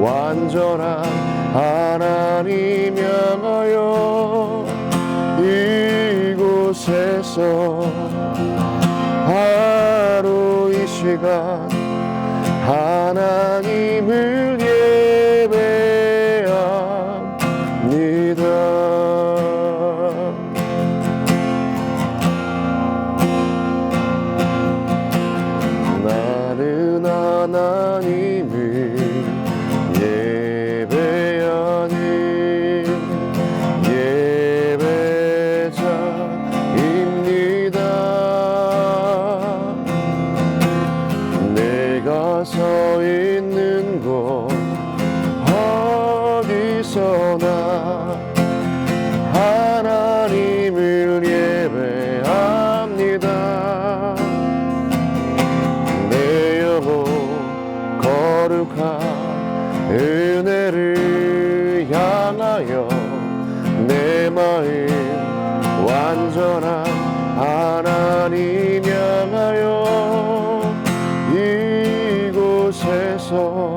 완전한 하나님 향하여 이곳에서 바로 이 시간 하나님을 예배합니다. 나는 하나님을 예배하는 예배자입니다. 내가 서 있는 곳 어디서나 하나님을 예배합니다. 내 영혼 거룩한 은혜를 향하여 내 마음 완전한 하나님 향하여 이곳에서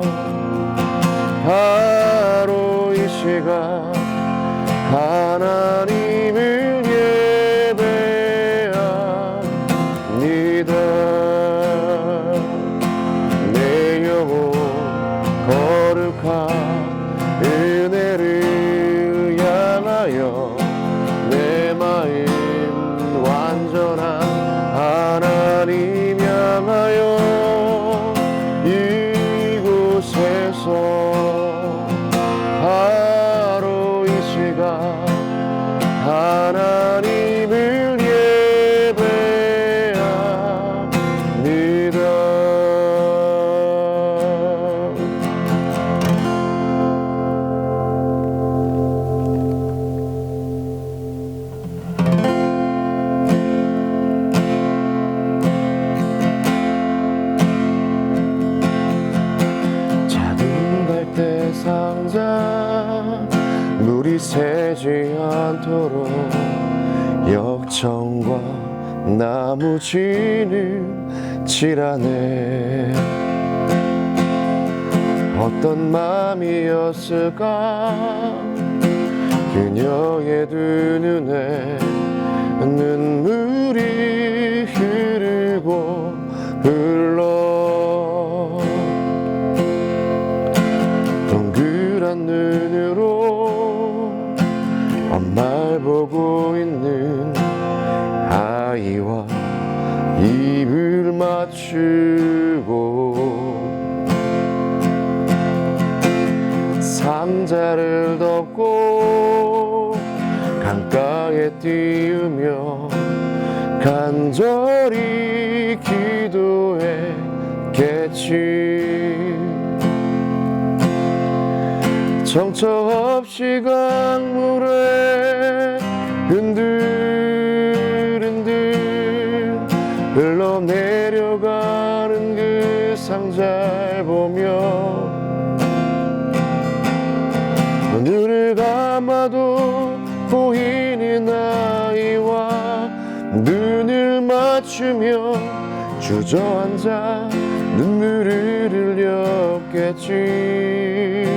바로 이 시간 하나님을 예배합니다. 내 영혼 거룩한 은혜를 향하여 내 마음 완전한 하나님 향하여 이곳에서 바로 이 시간 하나님을 예배합니다. 작은 갈대 상자 물이 새지 않도록 역청과 나무 진을 칠하네. 어떤 마음이었을까 그녀의 두 눈에 눈물이 흐르고 흘러 동그란 눈으로 엄마를 보고 있는 아이와 입을 맞추고 상자를 덮고 강가에 띄우며 간절히 기도했겠지. 정처 없이 강물에 흔들흔들 흘러내려가는 그 상자를 보며 눈을 감아도 보이는 아이와 눈을 맞추며 주저앉아 눈물을 흘렸겠지.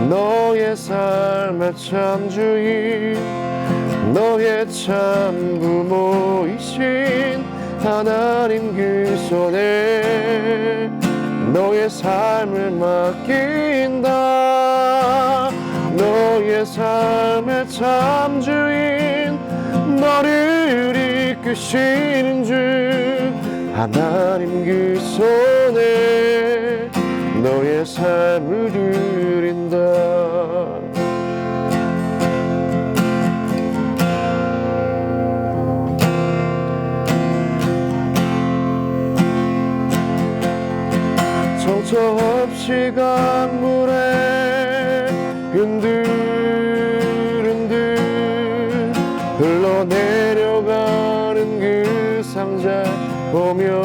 너의 삶의 참 주인 너의 참 부모이신 하나님 그 손에 너의 삶을 맡긴다. 너의 삶의 참 주인 너를 이끄시는 주 하나님 그 손에 너의 삶을 드린다. 정처 없이 강물에 흔들흔들 흘러내려가는 그 상자 보며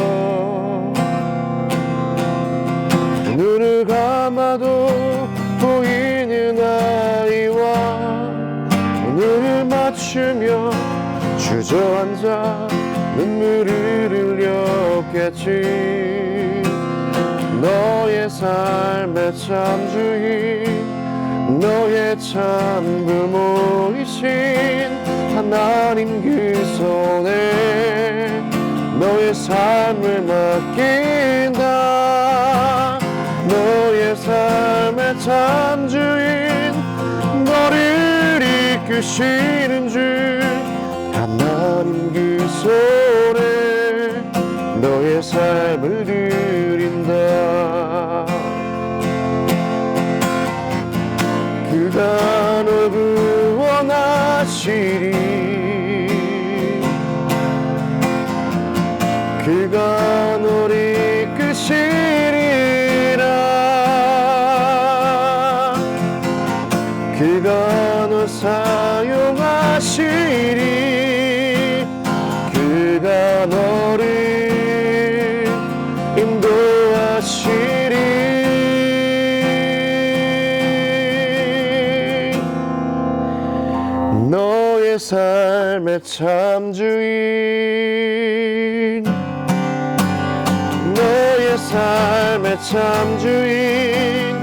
눈을 감아도 보이는 아이와 눈을 맞추며 주저앉아 눈물을 흘렸겠지. 너의 삶의 참 주인 너의 참 부모이신 하나님 그 손에 너의 삶을 맡긴다. 너의 삶의 참 주인 너를 이끄시는 주 하나님 그 손에 너의 삶을 드린다. 그가 널 구원하시리 그가 널 이끄시리라 그가 널 사용하시리 그가 너를 인도하시리 너의 삶의 참 주인 너의 삶의 참 주인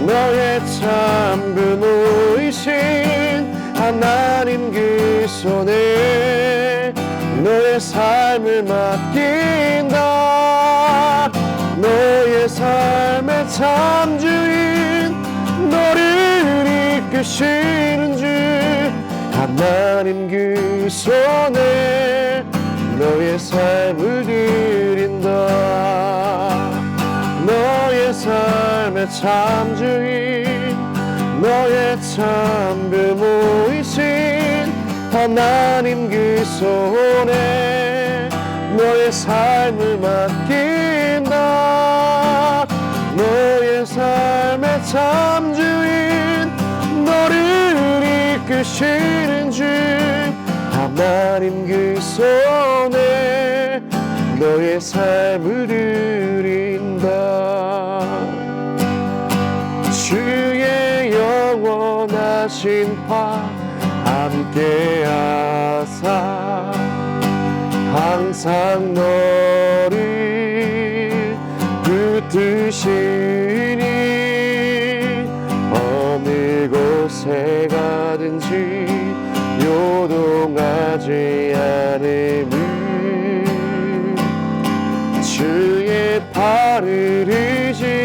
너의 참 부모이신 하나님 그 손에 너의 삶을 맡긴다. 너의 삶의 참 주인 너를 이끄시는 주 하나님 그 손에 너의 삶을 드린다. 너의 삶의 참 주인 너의 참 부모이신 하나님 그 손에 너의 삶을 맡긴다. 너의 삶의 참 주인 너를 이끄시는 주 하나님 그 손에 너의 삶을 드린다. 주의 영원하신 파 함께하사 항상 너를 붙드시니 어느 곳에 가든지 요동하지 않음을 주의 팔을 의지하니라.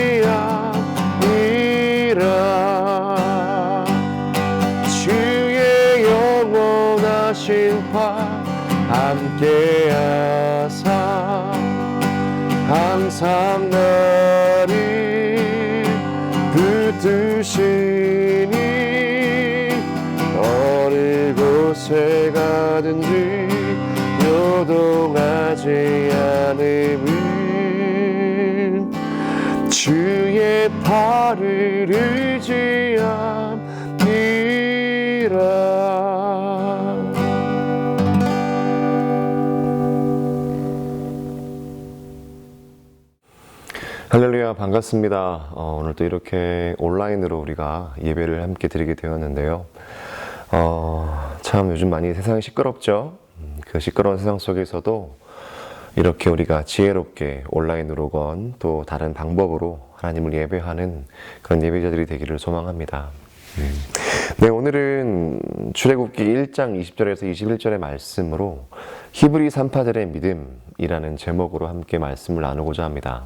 주의 영원하신 파 함께하사 항상 나를 붙드시니 어느 곳에 가든지 요동하지 않음을 주의 팔을 의지함이라. 할렐루야, 반갑습니다. 오늘 또 이렇게 온라인으로 우리가 예배를 함께 드리게 되었는데요. 참 요즘 많이 세상이 시끄럽죠. 그 시끄러운 세상 속에서도 이렇게 우리가 지혜롭게 온라인으로건 또 다른 방법으로 하나님을 예배하는 그런 예배자들이 되기를 소망합니다. 네, 오늘은 출애굽기 1장 20절에서 21절의 말씀으로 히브리 산파들의 믿음이라는 제목으로 함께 말씀을 나누고자 합니다.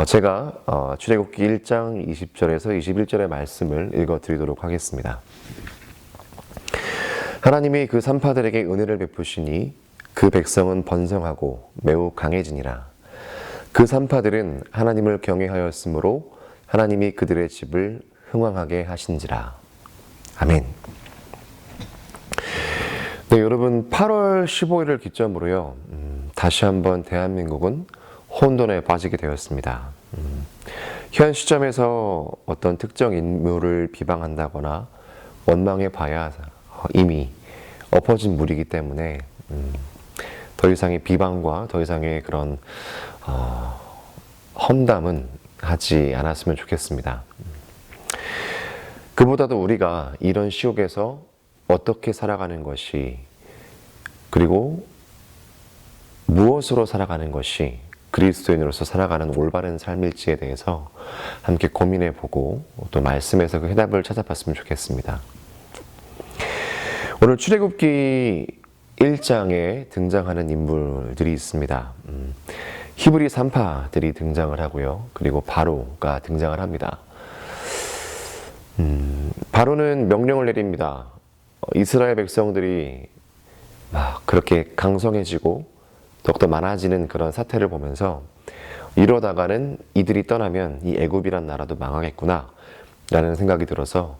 제가 출애굽기 1장 20절에서 21절의 말씀을 읽어드리도록 하겠습니다. 하나님이 그 산파들에게 은혜를 베푸시니 그 백성은 번성하고 매우 강해지니라. 그 산파들은 하나님을 경외하였으므로 하나님이 그들의 집을 흥왕하게 하신지라. 아멘. 네, 여러분 8월 15일을 기점으로요, 다시 한번 대한민국은 혼돈에 빠지게 되었습니다. 현 시점에서 어떤 특정 인물을 비방한다거나 원망해 봐야 이미 엎어진 물이기 때문에 더 이상의 비방과 더 이상의 그런 험담은 하지 않았으면 좋겠습니다. 그보다도 우리가 이런 시국에서 어떻게 살아가는 것이, 그리고 무엇으로 살아가는 것이 그리스도인으로서 살아가는 올바른 삶일지에 대해서 함께 고민해보고 또 말씀에서 그 해답을 찾아봤으면 좋겠습니다. 오늘 출애굽기 1장에 등장하는 인물들이 있습니다. 히브리 산파들이 등장을 하고요. 그리고 바로가 등장을 합니다. 바로는 명령을 내립니다. 이스라엘 백성들이 막 그렇게 강성해지고 더욱더 많아지는 그런 사태를 보면서 이러다가는 이들이 떠나면 이 애굽이란 나라도 망하겠구나 라는 생각이 들어서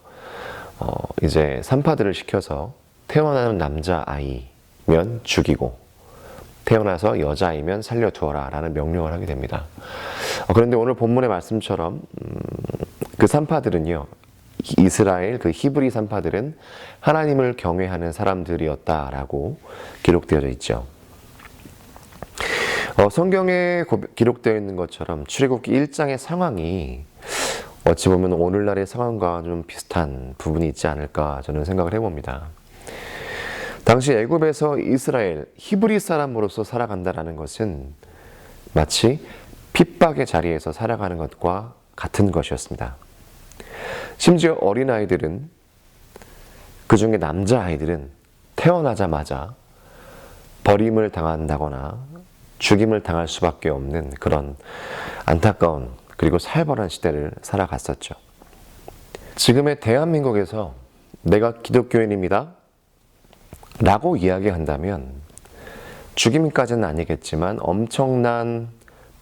이제 산파들을 시켜서 태어나는 남자아이면 죽이고 태어나서 여자아이면 살려두어라 라는 명령을 하게 됩니다. 그런데 오늘 본문의 말씀처럼 그 산파들은요, 이스라엘 그 히브리 산파들은 하나님을 경외하는 사람들이었다라고 기록되어져 있죠. 성경에 기록되어 있는 것처럼 출애굽기 1장의 상황이 어찌 보면 오늘날의 상황과 좀 비슷한 부분이 있지 않을까 저는 생각을 해봅니다. 당시 애굽에서 이스라엘 히브리 사람으로서 살아간다라는 것은 마치 핍박의 자리에서 살아가는 것과 같은 것이었습니다. 심지어 어린아이들은, 그 중에 남자아이들은 태어나자마자 버림을 당한다거나 죽임을 당할 수밖에 없는 그런 안타까운 그리고 살벌한 시대를 살아갔었죠. 지금의 대한민국에서 내가 기독교인입니다 라고 이야기한다면 죽임까지는 아니겠지만 엄청난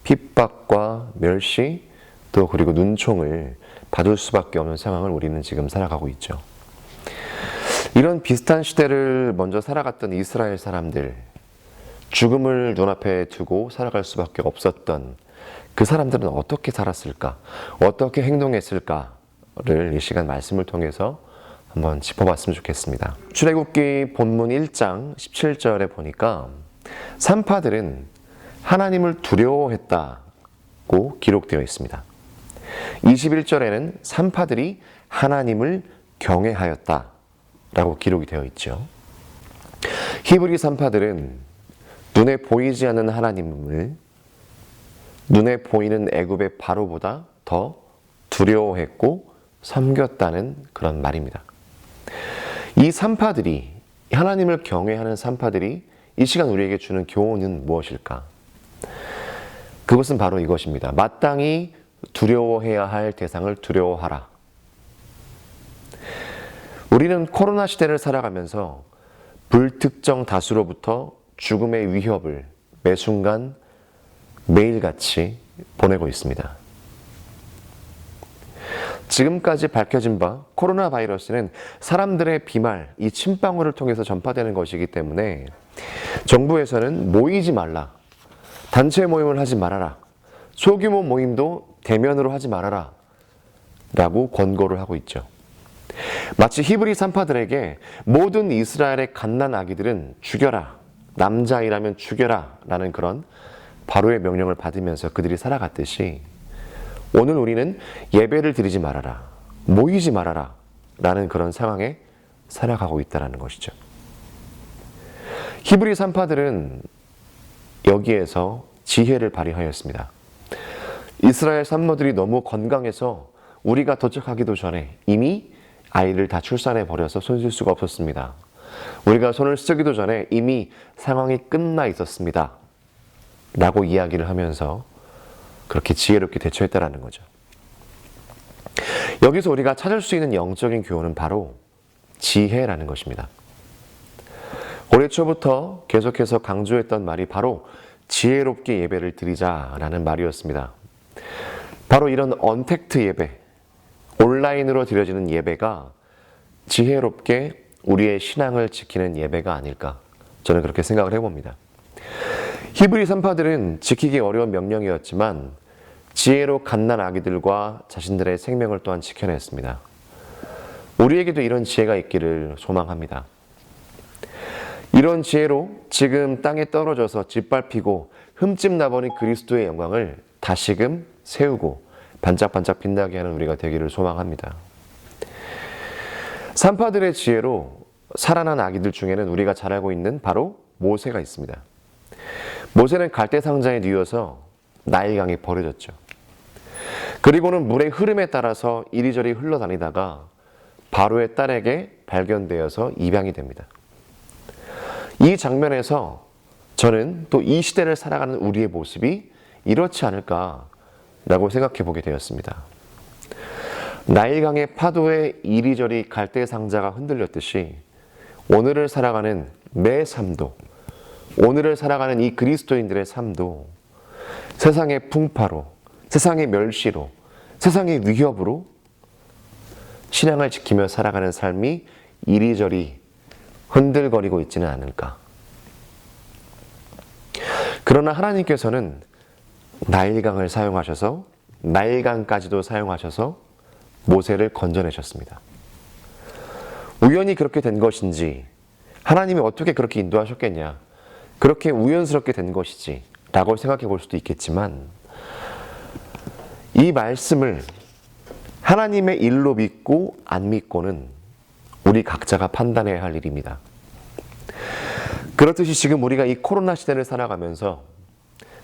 핍박과 멸시 또 그리고 눈총을 받을 수밖에 없는 상황을 우리는 지금 살아가고 있죠. 이런 비슷한 시대를 먼저 살아갔던 이스라엘 사람들, 죽음을 눈앞에 두고 살아갈 수밖에 없었던 그 사람들은 어떻게 살았을까? 어떻게 행동했을까를 이 시간 말씀을 통해서 한번 짚어봤으면 좋겠습니다. 출애굽기 본문 1장 17절에 보니까 산파들은 하나님을 두려워했다고 기록되어 있습니다. 21절에는 산파들이 하나님을 경외하였다라고 기록이 되어 있죠. 히브리 산파들은 눈에 보이지 않는 하나님을 눈에 보이는 애굽의 바로보다 더 두려워했고 섬겼다는 그런 말입니다. 이 산파들이, 하나님을 경외하는 산파들이 이 시간 우리에게 주는 교훈은 무엇일까? 그것은 바로 이것입니다. 마땅히 두려워해야 할 대상을 두려워하라. 우리는 코로나 시대를 살아가면서 불특정 다수로부터 죽음의 위협을 매 순간 매일같이 보내고 있습니다. 지금까지 밝혀진 바 코로나 바이러스는 사람들의 비말, 이 침방울을 통해서 전파되는 것이기 때문에 정부에서는 모이지 말라, 단체 모임을 하지 말아라, 소규모 모임도 대면으로 하지 말아라 라고 권고를 하고 있죠. 마치 히브리 산파들에게 모든 이스라엘의 갓난 아기들은 죽여라, 남자아이라면 죽여라 라는 그런 바로의 명령을 받으면서 그들이 살아갔듯이 오늘 우리는 예배를 드리지 말아라, 모이지 말아라 라는 그런 상황에 살아가고 있다는 것이죠. 히브리 산파들은 여기에서 지혜를 발휘하였습니다. 이스라엘 산모들이 너무 건강해서 우리가 도착하기도 전에 이미 아이를 다 출산해 버려서 손 쓸 수가 없었습니다. 우리가 손을 쓰기도 전에 이미 상황이 끝나 있었습니다 라고 이야기를 하면서 그렇게 지혜롭게 대처했다라는 거죠. 여기서 우리가 찾을 수 있는 영적인 교훈은 바로 지혜라는 것입니다. 올해 초부터 계속해서 강조했던 말이 바로 지혜롭게 예배를 드리자라는 말이었습니다. 바로 이런 언택트 예배, 온라인으로 드려지는 예배가 지혜롭게 우리의 신앙을 지키는 예배가 아닐까, 저는 그렇게 생각을 해봅니다. 히브리 산파들은 지키기 어려운 명령이었지만 지혜로 갓난 아기들과 자신들의 생명을 또한 지켜냈습니다. 우리에게도 이런 지혜가 있기를 소망합니다. 이런 지혜로 지금 땅에 떨어져서 짓밟히고 흠집 나버린 그리스도의 영광을 다시금 세우고 반짝반짝 빛나게 하는 우리가 되기를 소망합니다. 산파들의 지혜로 살아난 아기들 중에는 우리가 잘 알고 있는 바로 모세가 있습니다. 모세는 갈대 상자에 뉘어서 나일강에 버려졌죠. 그리고는 물의 흐름에 따라서 이리저리 흘러다니다가 바로의 딸에게 발견되어서 입양이 됩니다. 이 장면에서 저는 또 이 시대를 살아가는 우리의 모습이 이렇지 않을까라고 생각해 보게 되었습니다. 나일강의 파도에 이리저리 갈대상자가 흔들렸듯이 오늘을 살아가는 내 삶도, 오늘을 살아가는 이 그리스도인들의 삶도 세상의 풍파로, 세상의 멸시로, 세상의 위협으로 신앙을 지키며 살아가는 삶이 이리저리 흔들거리고 있지는 않을까. 그러나 하나님께서는 나일강을 사용하셔서, 나일강까지도 사용하셔서 모세를 건져내셨습니다. 우연히 그렇게 된 것인지, 하나님이 어떻게 그렇게 인도하셨겠냐, 그렇게 우연스럽게 된 것이지 라고 생각해 볼 수도 있겠지만, 이 말씀을 하나님의 일로 믿고 안 믿고는 우리 각자가 판단해야 할 일입니다. 그렇듯이 지금 우리가 이 코로나 시대를 살아가면서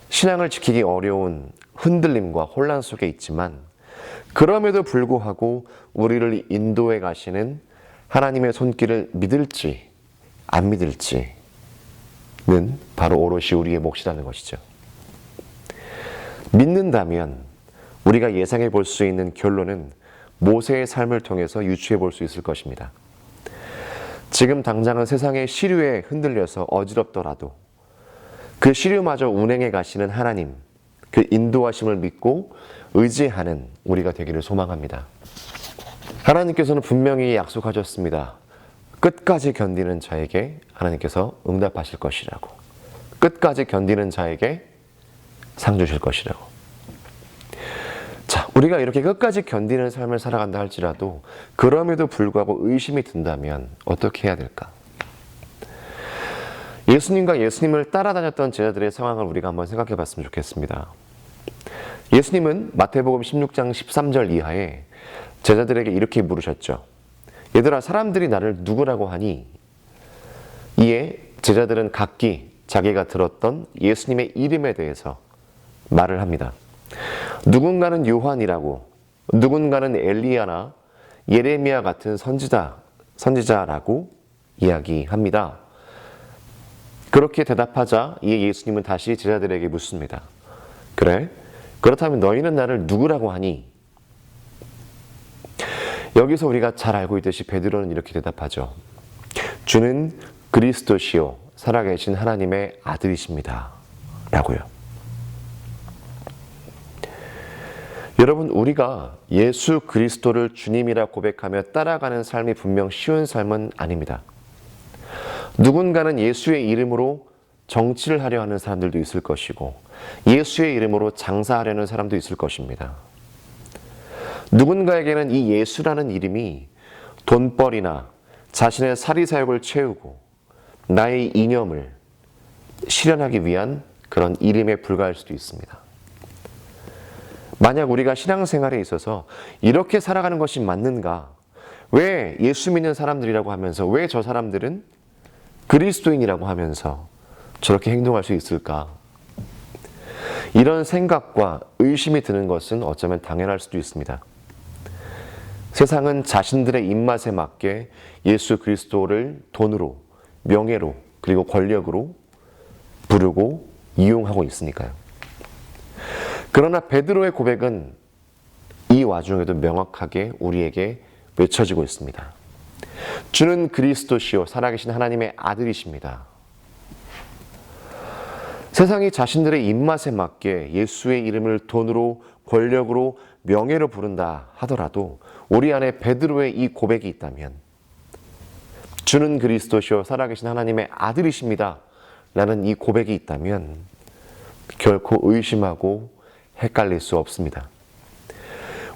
신앙을 지키기 어려운 흔들림과 혼란 속에 있지만, 그럼에도 불구하고 우리를 인도해 가시는 하나님의 손길을 믿을지 안 믿을지는 바로 오롯이 우리의 몫이라는 것이죠. 믿는다면 우리가 예상해 볼 수 있는 결론은 모세의 삶을 통해서 유추해 볼 수 있을 것입니다. 지금 당장은 세상의 시류에 흔들려서 어지럽더라도 그 시류마저 운행해 가시는 하나님, 그 인도하심을 믿고 의지하는 우리가 되기를 소망합니다. 하나님께서는 분명히 약속하셨습니다. 끝까지 견디는 자에게 하나님께서 응답하실 것이라고. 끝까지 견디는 자에게 상 주실 것이라고. 자, 우리가 이렇게 끝까지 견디는 삶을 살아간다 할지라도 그럼에도 불구하고 의심이 든다면 어떻게 해야 될까? 예수님과 예수님을 따라다녔던 제자들의 상황을 우리가 한번 생각해 봤으면 좋겠습니다. 예수님은 마태복음 16장 13절 이하에 제자들에게 이렇게 물으셨죠. 얘들아, 사람들이 나를 누구라고 하니? 이에 제자들은 각기 자기가 들었던 예수님의 이름에 대해서 말을 합니다. 누군가는 요한이라고, 누군가는 엘리야나 예레미야 같은 선지자라고 이야기합니다. 그렇게 대답하자 이에 예수님은 다시 제자들에게 묻습니다. 그래? 그렇다면 너희는 나를 누구라고 하니? 여기서 우리가 잘 알고 있듯이 베드로는 이렇게 대답하죠. 주는 그리스도시요 살아계신 하나님의 아들이십니다. 라고요. 여러분, 우리가 예수 그리스도를 주님이라 고백하며 따라가는 삶이 분명 쉬운 삶은 아닙니다. 누군가는 예수의 이름으로 정치를 하려 하는 사람들도 있을 것이고, 예수의 이름으로 장사하려는 사람도 있을 것입니다. 누군가에게는 이 예수라는 이름이 돈벌이나 자신의 사리사욕을 채우고 나의 이념을 실현하기 위한 그런 이름에 불과할 수도 있습니다. 만약 우리가 신앙생활에 있어서 이렇게 살아가는 것이 맞는가? 왜 예수 믿는 사람들이라고 하면서 왜 저 사람들은 그리스도인이라고 하면서 저렇게 행동할 수 있을까? 이런 생각과 의심이 드는 것은 어쩌면 당연할 수도 있습니다. 세상은 자신들의 입맛에 맞게 예수 그리스도를 돈으로, 명예로, 그리고 권력으로 부르고 이용하고 있으니까요. 그러나 베드로의 고백은 이 와중에도 명확하게 우리에게 외쳐지고 있습니다. 주는 그리스도시요 살아계신 하나님의 아들이십니다. 세상이 자신들의 입맛에 맞게 예수의 이름을 돈으로, 권력으로, 명예로 부른다 하더라도 우리 안에 베드로의 이 고백이 있다면, 주는 그리스도시요 살아계신 하나님의 아들이십니다 라는 이 고백이 있다면 결코 의심하고 헷갈릴 수 없습니다.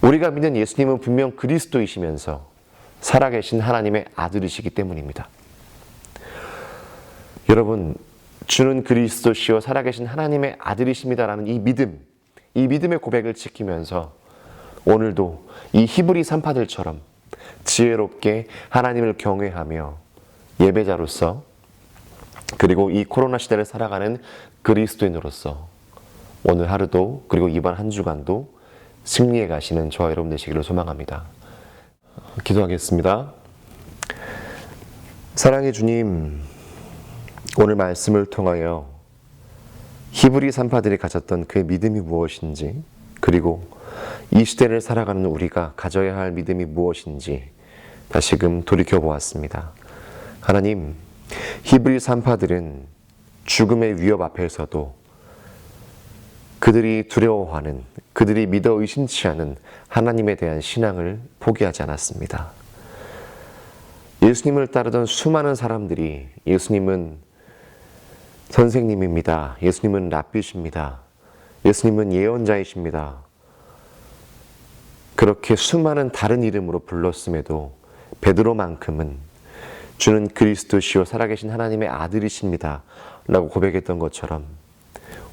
우리가 믿는 예수님은 분명 그리스도이시면서 살아계신 하나님의 아들이시기 때문입니다. 여러분, 주는 그리스도시요 살아계신 하나님의 아들이십니다라는 이 믿음의 고백을 지키면서 오늘도 이 히브리 산파들처럼 지혜롭게 하나님을 경외하며 예배자로서, 그리고 이 코로나 시대를 살아가는 그리스도인으로서 오늘 하루도 그리고 이번 한 주간도 승리해 가시는 저와 여러분 되시기를 소망합니다. 기도하겠습니다. 사랑의 주님, 오늘 말씀을 통하여 히브리 산파들이 가졌던 그 믿음이 무엇인지, 그리고 이 시대를 살아가는 우리가 가져야 할 믿음이 무엇인지 다시금 돌이켜보았습니다. 하나님, 히브리 산파들은 죽음의 위협 앞에서도 그들이 두려워하는, 그들이 믿어 의심치 않은 하나님에 대한 신앙을 포기하지 않았습니다. 예수님을 따르던 수많은 사람들이 예수님은 선생님입니다. 예수님은 랍비십니다. 예수님은 예언자이십니다. 그렇게 수많은 다른 이름으로 불렀음에도 베드로만큼은 주는 그리스도시요 살아계신 하나님의 아들이십니다 라고 고백했던 것처럼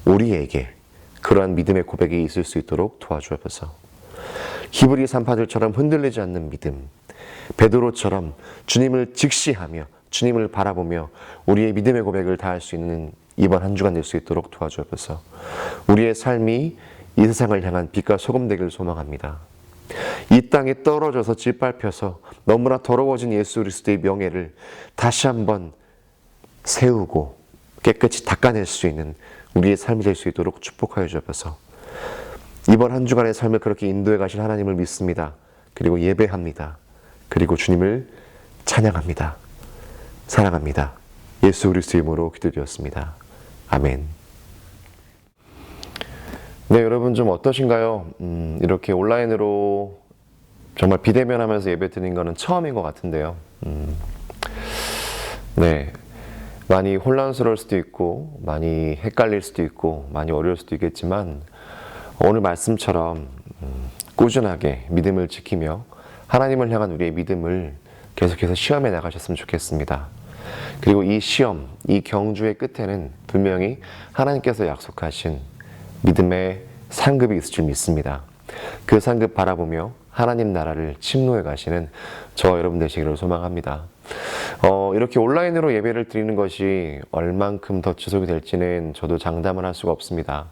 우리에게 그러한 믿음의 고백이 있을 수 있도록 도와주옵소서. 히브리 산파들처럼 흔들리지 않는 믿음, 베드로처럼 주님을 직시하며 주님을 바라보며 우리의 믿음의 고백을 다할 수 있는 이번 한 주간 될 수 있도록 도와주옵소서. 우리의 삶이 이 세상을 향한 빛과 소금 되기를 소망합니다. 이 땅에 떨어져서 짓밟혀서 너무나 더러워진 예수 그리스도의 명예를 다시 한번 세우고 깨끗이 닦아낼 수 있는 우리의 삶이 될 수 있도록 축복하여 주옵소서. 이번 한 주간의 삶을 그렇게 인도해 가실 하나님을 믿습니다. 그리고 예배합니다. 그리고 주님을 찬양합니다. 사랑합니다. 예수 그리스도의 이름으로 기도드렸습니다. 아멘. 네, 여러분 좀 어떠신가요? 이렇게 온라인으로 정말 비대면하면서 예배 드리는 거는 처음인 것 같은데요. 네, 많이 혼란스러울 수도 있고 많이 헷갈릴 수도 있고 많이 어려울 수도 있겠지만 오늘 말씀처럼 꾸준하게 믿음을 지키며 하나님을 향한 우리의 믿음을 계속해서 시험해 나가셨으면 좋겠습니다. 그리고 이 시험, 이 경주의 끝에는 분명히 하나님께서 약속하신 믿음의 상급이 있을 줄 믿습니다. 그 상급 바라보며 하나님 나라를 침노해 가시는 저와 여러분 되시기를 소망합니다. 이렇게 온라인으로 예배를 드리는 것이 얼만큼 더 지속이 될지는 저도 장담을 할 수가 없습니다.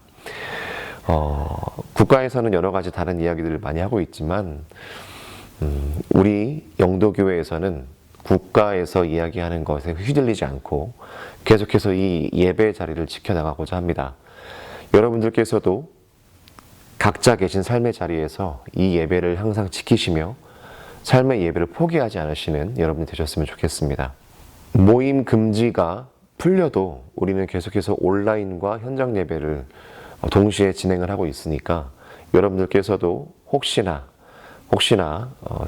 국가에서는 여러 가지 다른 이야기들을 많이 하고 있지만 우리 영도교회에서는 국가에서 이야기하는 것에 휘둘리지 않고 계속해서 이 예배 자리를 지켜나가고자 합니다. 여러분들께서도 각자 계신 삶의 자리에서 이 예배를 항상 지키시며 삶의 예배를 포기하지 않으시는 여러분이 되셨으면 좋겠습니다. 모임 금지가 풀려도 우리는 계속해서 온라인과 현장 예배를 동시에 진행을 하고 있으니까 여러분들께서도 혹시나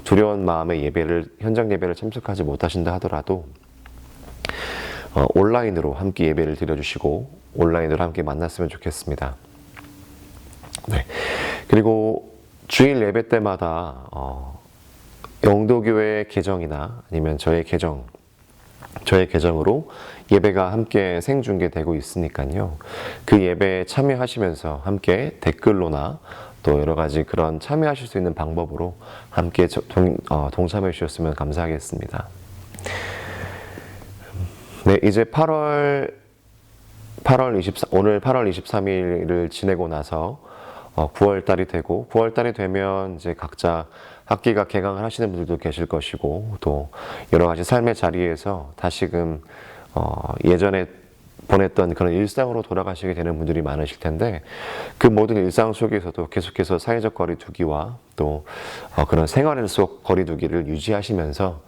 두려운 마음의 현장 예배를 참석하지 못하신다 하더라도 온라인으로 함께 예배를 드려주시고 온라인으로 함께 만났으면 좋겠습니다. 네. 그리고 주일 예배 때마다 영도교회 계정이나 아니면 저의 계정으로 예배가 함께 생중계되고 있으니까요. 그 예배에 참여하시면서 함께 댓글로나 또 여러 가지 그런 참여하실 수 있는 방법으로 함께 동참해 주셨으면 감사하겠습니다. 네, 이제 오늘 8월 23일을 지내고 나서 9월달이 되고 9월달이 되면 이제 각자 학기가 개강을 하시는 분들도 계실 것이고 또 여러 가지 삶의 자리에서 다시금 예전에 보냈던 그런 일상으로 돌아가시게 되는 분들이 많으실 텐데 그 모든 일상 속에서도 계속해서 사회적 거리두기와 또 그런 생활 속 거리두기를 유지하시면서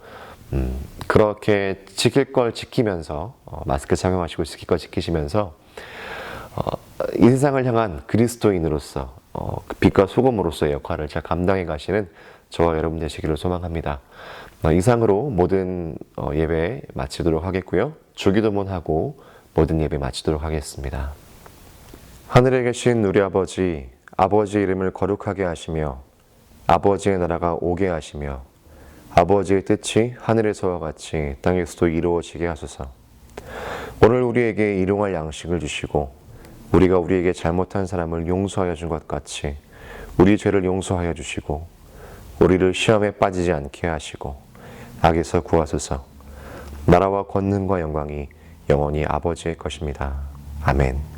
그렇게 지킬 걸 지키면서 마스크 착용하시고 지킬 걸 지키시면서 이 세상을 향한 그리스도인으로서 빛과 소금으로서의 역할을 잘 감당해 가시는 저와 여러분 되시기를 소망합니다. 이상으로 모든 예배 마치도록 하겠고요. 주기도문 하고 모든 예배 마치도록 하겠습니다. 하늘에 계신 우리 아버지, 아버지의 이름을 거룩하게 하시며 아버지의 나라가 오게 하시며 아버지의 뜻이 하늘에서와 같이 땅에서도 이루어지게 하소서. 오늘 우리에게 일용할 양식을 주시고 우리가 우리에게 잘못한 사람을 용서하여 준 것 같이 우리 죄를 용서하여 주시고 우리를 시험에 빠지지 않게 하시고 악에서 구하소서. 나라와 권능과 영광이 영원히 아버지의 것입니다. 아멘.